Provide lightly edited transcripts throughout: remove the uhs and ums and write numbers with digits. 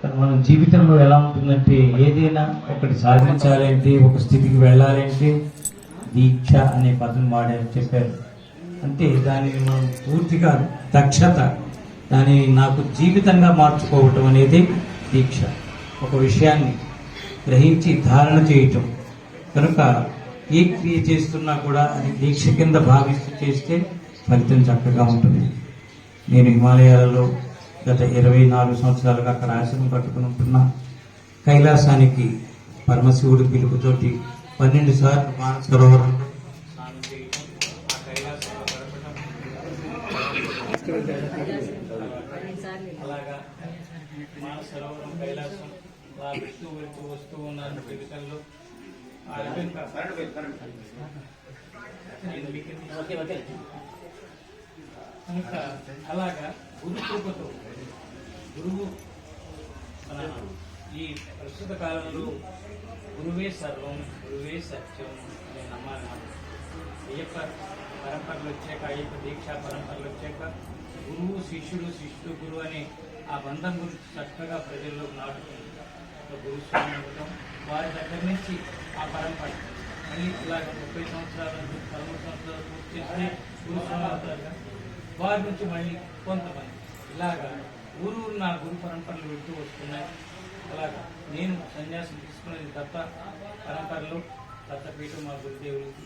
మన జీవితంలో ఎలా ఉంటుందంటే ఏదైనా ఒకటి సాధించాలంటే ఒక స్థితికి వెళ్ళాలంటే దీక్ష అనే పదం వాడారు చెప్పారు. అంటే దానిని మనం పూర్తిగా దక్షత దానిని నాకు జీవితంగా మార్చుకోవటం అనేది దీక్ష. ఒక విషయాన్ని గ్రహించి ధారణ చేయటం. కనుక ఏ క్రియ చేస్తున్నా కూడా అది దీక్ష కింద భావిస్తూ చేస్తే ఫలితం చక్కగా ఉంటుంది. నేను హిమాలయాలలో గత 24 సంవత్సరాలుగా అక్కడ ఆశ్రమం కట్టుకుని ఉంటున్నా. కైలాసానికి పరమశివుడి పిలుపుతోటి 12 సార్లు మానసరోవరంలో స్నానం చేయటం, ఆ కైలాసంలో గడపటం, అలాగా మానసరోవరం కైలాసం అలా వస్తూ ఉన్నాను జీవితంలో. కనుక అలాగా గురు కృపతో గురువు మన ఈ ప్రస్తుత కాలంలో గురువే సర్వం, గురువే సత్యం అనే నమ్మాలి. అయ్యప్ప పరంపరలు వచ్చాక, అయ్యప్ప దీక్షా పరంపరలు వచ్చాక గురువు శిష్యుడు, శిష్యుడు గురువు అనే ఆ బంధం గురించి చక్కగా ప్రజల్లో నాటుతుంది. గురుస్వామి అవ్వటం, వారి దగ్గర నుంచి ఆ పరంపర మళ్ళీ ఇలాగ 30 సంవత్సరాల 13 సంవత్సరాలు పూర్తి చేస్తే గురుస్వామి అవుతారుగా, వారి నుంచి మళ్ళీ కొంతమంది ఇలాగా నా గురు పరంపరలు వెళ్తూ వస్తున్నాయి. అలాగా నేను సన్యాసం తీసుకునేది దత్త పరంపరలో. దత్తపీఠం మా గురుదేవుడి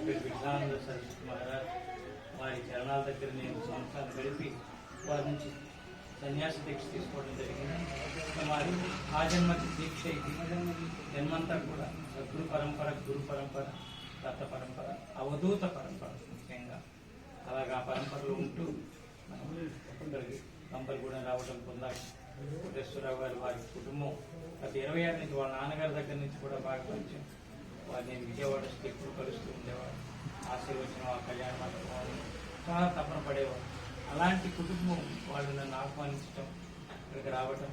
పేరు విఠలానంద సరస్వతి మహారాజ్. వారి చరణాల దగ్గర నేను సంవత్సరాలు గడిపి వారి నుంచి సన్యాస దీక్ష తీసుకోవడం జరిగింది. మరి ఆ జన్మ దీక్ష ఇది. జన్మంతా కూడా సద్గురు పరంపర, గురు పరంపర, దత్త పరంపర, అవధూత పరంపర ముఖ్యంగా. అలాగా ఆ పరంపరలో ఉంటూ ఇక్కడికి కంపల్గూడెం రావడం పొందాలి. కోటేశ్వరరావు గారు వారి కుటుంబం గత 20 ఏళ్ళ నుంచి వాళ్ళ నాన్నగారి దగ్గర నుంచి కూడా బాగా పరిచయం. వారు నేను విజయవాడ ఎప్పుడు కలుస్తూ ఉండేవాడు. ఆశీర్వచనం, ఆ కళ్యాణ మండపం చాలా తపన పడేవాడు. అలాంటి కుటుంబం వాళ్ళు నన్ను ఆహ్వానించడం, ఇక్కడికి రావటం,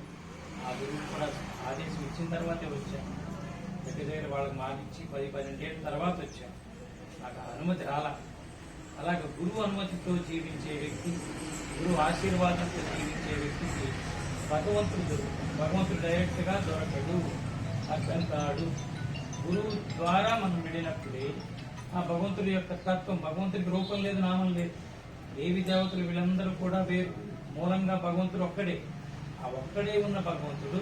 ఆ గురువు కూడా ఆదేశం ఇచ్చిన తర్వాతే వచ్చాను. దగ్గర వాళ్ళకి మాటిచ్చి 10-12 ఏళ్ళ తర్వాత వచ్చాను. నాకు అనుమతి రాలా. అలాగే గురువు అనుమతితో జీవించే వ్యక్తి, గురువు ఆశీర్వాదంతో జీవించే వ్యక్తికి భగవంతుడు దొరుకుతాడు. భగవంతుడు డైరెక్ట్గా దొరకడు, అర్థంతాడు. గురువు ద్వారా మనం విడినప్పుడే ఆ భగవంతుడి యొక్క తత్వం, భగవంతుడికి రూపం లేదు, నామం లేదు. దేవి దేవతలు వీళ్ళందరూ కూడా వేరు, మూలంగా భగవంతుడు ఒక్కడే. ఆ ఒక్కడే ఉన్న భగవంతుడు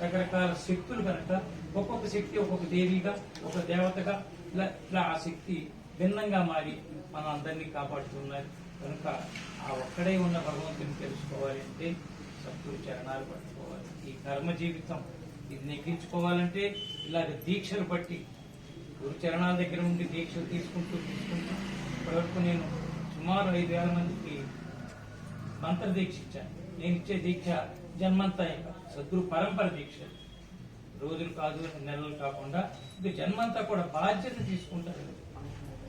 రకరకాల శక్తులు కనుక ఒక్కొక్క శక్తి ఒక్కొక్క దేవిగా, ఒక దేవతగా ఇట్లా ఆ శక్తి భిన్నంగా మారి మనం అందరినీ కాపాడుతున్నారు. కనుక ఆ ఒక్కడే ఉన్న భగవంతుని తెలుసుకోవాలి అంటే సద్గురు చరణాలు పట్టుకోవాలి. ఈ కర్మ జీవితం ఇది నెగ్గించుకోవాలంటే ఇలాగ దీక్షలు బట్టి గురు చరణాల దగ్గర ఉండి దీక్షలు తీసుకుంటూ ఇప్పటివరకు నేను సుమారు 5,000 మందికి మంత్ర దీక్ష ఇచ్చాను. నేను ఇచ్చే దీక్ష జన్మంతా సద్గురు పరంపర దీక్ష. రోజులు కాదు, నెలలు కాకుండా ఇది జన్మంతా కూడా బాధ్యత తీసుకుంటారు.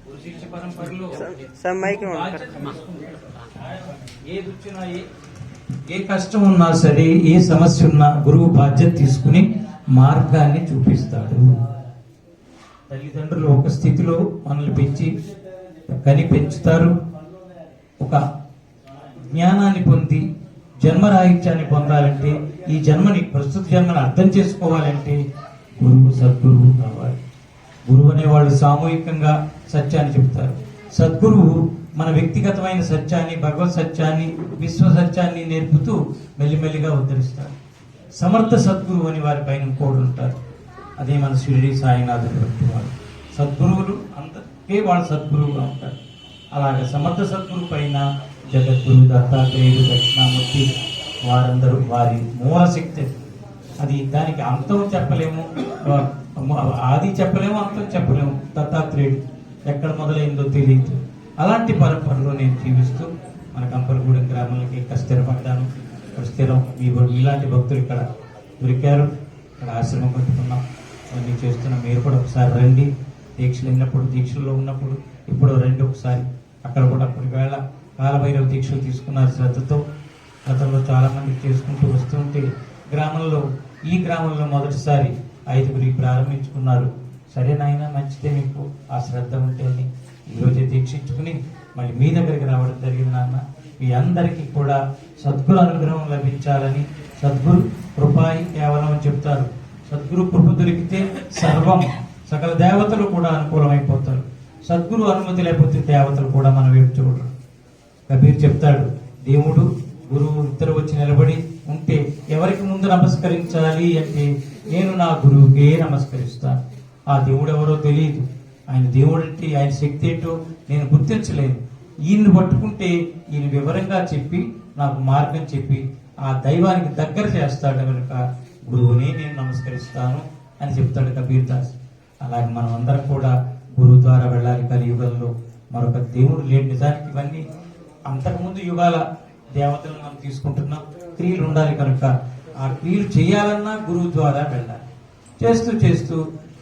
గురు శిష్య పరంపరలో బాధ్యత తీసుకుంటారు. ఏది వచ్చినా, ఏ కష్టం ఉన్నా సరే, ఏ సమస్య ఉన్నా గురువు బాధ్యత తీసుకుని మార్గాన్ని చూపిస్తాడు. తల్లిదండ్రులు ఒక స్థితిలో మనల్ని పెంచుతారు. ఒక జ్ఞానాన్ని పొంది జన్మరాహిత్యాన్ని పొందాలంటే, ఈ జన్మని ప్రస్తుత జన్మని అర్థం చేసుకోవాలంటే గురువు, సద్గురువు కావాలి. గురువు అనేవాళ్ళు సామూహికంగా సత్యాన్ని చెబుతారు. సద్గురువు మన వ్యక్తిగతమైన సత్యాన్ని, భగవత్ సత్యాన్ని, విశ్వ సత్యాన్ని నేర్పుతూ మెల్లిమెల్లిగా ఉద్ధరిస్తారు. సమర్థ సద్గురువు అని వారి పైన ఇంకోడు ఉంటారు. అదే మన షిరిడి సాయినాథుడు వంటి వారు. సద్గురువులు అందరికీ వాళ్ళు సద్గురువుగా ఉంటారు. అలాగే సమర్థ సద్గురు పైన జగద్గురు, దత్తాత్రేయుడు, దక్షిణామూర్తి వారందరూ వారి మూలశక్తి. అది దానికి అంతం చెప్పలేము, ఆది చెప్పలేము, అంతం చెప్పలేము. దత్తాత్రేయుడు ఎక్కడ మొదలైందో తెలియదు. అలాంటి పరంపరలో నేను జీవిస్తూ మన కంపలగూడెం గ్రామాలకి ఇక్కడ స్థిరపడ్డాను. ఇక్కడ స్థిరం ఇలాంటి భక్తులు ఇక్కడ దొరికారు. ఇక్కడ ఆశ్రమం కట్టుకున్నాం, అన్నీ చేస్తున్నాం. మీరు కూడా ఒకసారి రండి. దీక్షలు వెళ్ళినప్పుడు, దీక్షల్లో ఉన్నప్పుడు ఇప్పుడు రండి ఒకసారి. అక్కడ కూడా అప్పటి వేళ కాలభైరవ దీక్షలు తీసుకున్నారు శ్రద్ధతో. గతంలో చాలా మంది చేసుకుంటూ వస్తుంటే ఈ గ్రామంలో మొదటిసారి 5గురికి ప్రారంభించుకున్నారు. సరే నాయన, మంచిదే, మీకు ఆ శ్రద్ధ ఉంటే అని ఈరోజే దీక్షించుకుని మళ్ళీ మీ దగ్గరికి రావడం జరిగింది. నాన్న, మీ అందరికీ కూడా సద్గురు అనుగ్రహం లభించాలని సద్గురు కృపాయి కేవలం అని చెప్తారు. సద్గురు కృప దొరికితే సర్వం సకల దేవతలు కూడా అనుకూలమైపోతారు. సద్గురు అనుమతి లేకపోతే దేవతలు కూడా మన వైపు చూడరు. కబీర్ చెప్తాడు, దేవుడు గురువు ఇద్దరు వచ్చి నిలబడి ఉంటే ఎవరికి ముందు నమస్కరించాలి అంటే నేను నా గురువుకే నమస్కరిస్తాను. ఆ దేవుడు ఎవరో తెలియదు, ఆయన దేవుడు అంటే ఆయన శక్తి ఏంటో నేను గుర్తించలేను. ఈయన్ని పట్టుకుంటే ఈయన వివరంగా చెప్పి నాకు మార్గం చెప్పి ఆ దైవానికి దగ్గర చేస్తాడు కనుక గురువుని నేను నమస్కరిస్తాను అని చెప్తాడు కబీర్ దాస్. అలాగే మనం అందరం కూడా గురువు ద్వారా వెళ్ళాలి. కలియుగంలో మరొక దేవుడు లేడు. నిజానికి ఇవన్నీ అంతకుముందు యుగాల దేవతలను మనం తీసుకుంటున్నాం. క్రియలు ఉండాలి కనుక ఆ క్రియలు చేయాలన్నా గురువు ద్వారా వెళ్ళాలి. చేస్తూ చేస్తూ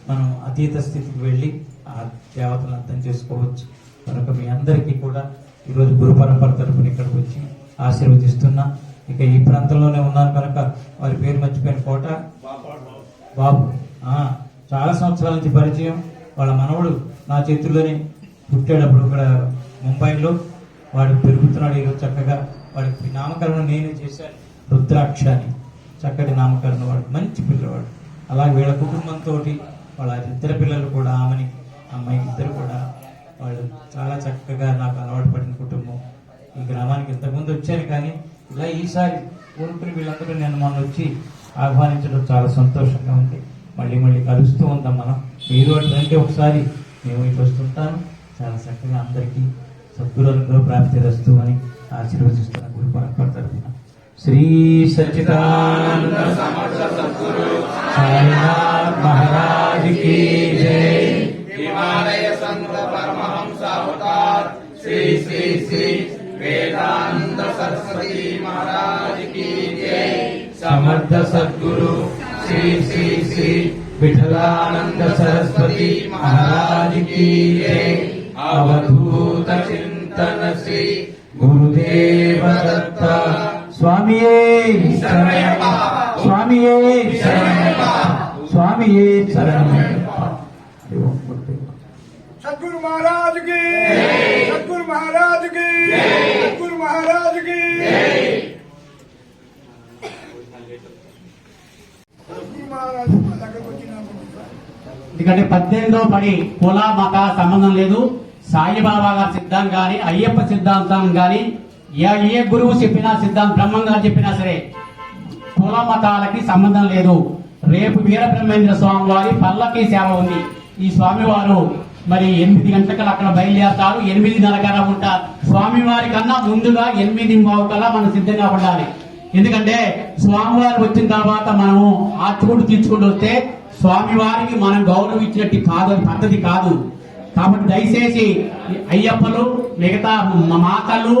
మనం అతీత స్థితికి వెళ్ళి ఆ దేవతలను అర్థం చేసుకోవచ్చు. కనుక మీ అందరికీ కూడా ఈరోజు గురు పరంపర తరపున ఇక్కడికి వచ్చి ఆశీర్వదిస్తున్నా. ఇక ఈ ప్రాంతంలోనే ఉన్నాను కనుక వారి పేరు మర్చిపోయిన కోట బాబు, చాలా సంవత్సరాల నుంచి పరిచయం. వాళ్ళ మనవడు నా చేతుల్లోనే పుట్టాడప్పుడు ఇక్కడ ముంబైలో. వాడు పెరుగుతున్నాడు ఈరోజు చక్కగా. వాడికి నామకరణం నేనే చేశాను, రుద్రాక్ష అని. చక్కటి నామకరణం. వాడు మంచి పిల్లవాడు. అలాగే వీళ్ళ కుటుంబంతో వాళ్ళ ఇద్దరు పిల్లలు కూడా, ఆమెని అమ్మాయి ఇద్దరు కూడా వాళ్ళు చాలా చక్కగా నాకు అలవాటు పడిన కుటుంబం. ఈ గ్రామానికి ఇంతకుముందు వచ్చాను కానీ ఇలా ఈసారి కోరుకుని వీళ్ళందరూ నేను మొన్న వచ్చి ఆహ్వానించడం చాలా సంతోషంగా ఉంది. మళ్ళీ మళ్ళీ కలుస్తూ ఉంటాం మనం. మీరు అటువంటి ఒకసారి మేము ఇటు వస్తుంటాను. చాలా చక్కగా అందరికీ సద్గురువులో ప్రాప్తి రస్తు అని ఆశీర్వదిస్తున్న గురు పరంపర తరపున శ్రీ సచ్చిదానంద సమర్థ సద్గురు సాయినాథ్ మహారాజ్ की जय। हिमालय संत परमहंस अवतार श्री श्री श्री वेदांत सरस्वती महाराज की जय। समर्थ सद्गुरु श्री श्री श्री विठलानंद सरस्वती महाराज की जय। अवधूत चिंतन श्री गुरुदेव दत्त स्वामिये शरणमप्पा, स्वामिये शरणमप्पा, स्वामिये शरणमप्पा। सद्गुरु महाराज की, सद्गुरु महाराज की, सद्गुरु महाराज की। ఎందుకంటే 18వ పడి కుల మత సంబంధం లేదు. సాయిబాబా గారి సిద్ధాంతం గాని, అయ్యప్ప సిద్ధాంతం గాని, ఏ గురువు చెప్పినా సిద్ధాంతం, బ్రహ్మం గారు చెప్పినా సరే కుల మతాలకి సంబంధం లేదు. రేపు వీరబ్రహ్మేంద్ర స్వామి వారి పల్లకి సేవ ఉంది. ఈ స్వామివారు మరి 8 గంటలకు అక్కడ బయలుదేరతారు. 8:30 కల్లా ఉంటారు. స్వామివారి కన్నా ముందుగా 8:15 కల్లా మనం సిద్ధంగా ఉండాలి. ఎందుకంటే స్వామివారు వచ్చిన తర్వాత మనము ఆచుకుంటూ తీర్చుకుంటూ వస్తే స్వామివారికి మనం గౌరవం ఇచ్చినట్టు కాదు, పద్ధతి కాదు. కాబట్టి దయచేసి అయ్యప్పలు, మిగతా మా మాతలు,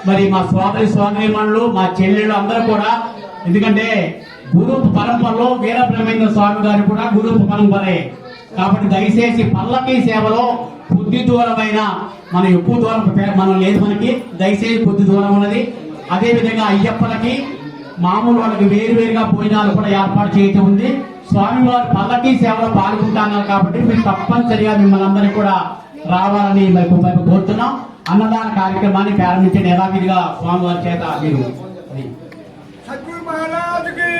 మరి మా సోదరిమణులు, మా చెల్లెళ్ళు అందరూ కూడా, ఎందుకంటే గురు పరంపరలో వీరబ్రహ్మేంద్ర స్వామి గారు కూడా గురు పరంపరే. కాబట్టి దయచేసి పల్లకి సేవలో కొద్ది దూరమైన, మనం ఎక్కువ దూరం మనం లేదు, మనకి దయచేసి కొద్ది దూరం ఉన్నది. అదే విధంగా అయ్యప్పలకి మామూలు వాళ్ళకి వేరువేరుగా భోజనాలు కూడా ఏర్పాటు చేయటం ఉంది. స్వామివారు పల్లకి సేవలో పాల్గొంటున్నారు కాబట్టి మీరు తప్పనిసరిగా మిమ్మల్ని అందరినీ కూడా రావాలని మరి కోరుతున్నాం. అన్నదాన కార్యక్రమాన్ని ప్రారంభించండి యథావిధిగా స్వామివారి చేత మీరు. सद्गुरु महाराज की,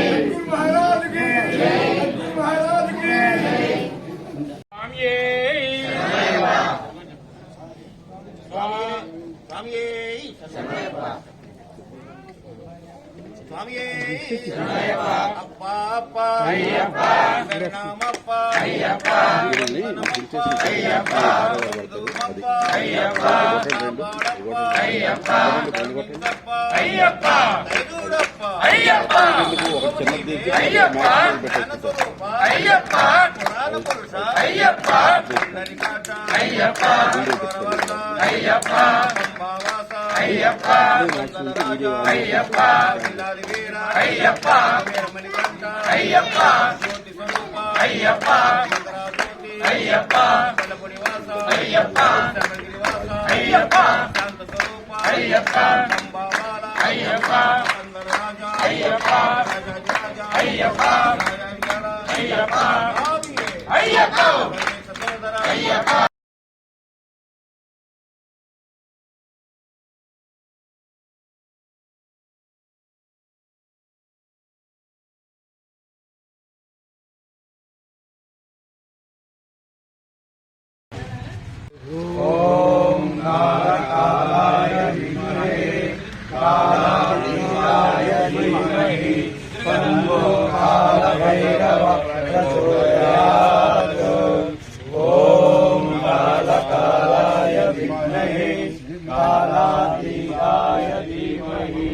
सद्गुरु महाराज की, सद्गुरु महाराज की। स्वामिये स्वामिये स्वामिये अप्पा अप्पा अय्यप्पा शरणमप्पा अय्यप्पा अय्यप्पा अय्यप्पा अय्यप्पा अय्यप्पा अय्यप्पा अय्यप्पा अय्यप्पा अय्यप्पा पुरुष अय्यप्पा अय्यप्पा अय्यप्पा अय्यप्पा अय्यप्पा अय्यप्पा अय्यप्पा अय्यप्पा अय्यप्पा अय्यप्पा अय्यप्पा अय्यप्पा अय्यप्पा अय्यप्पा अय्यप्पा अय्यप्पा अय्यप्पा अय्यप्पा तन्नो कालभैरवः प्रचोदयात् ॐ कालकालाय विद्महे कालातीताय धीमहि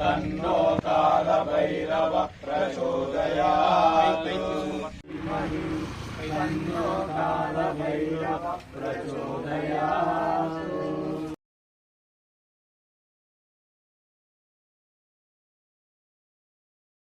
तन्नो कालभैरवः प्रचोदयात् तन्नो कालभैरवः प्रचोदयात्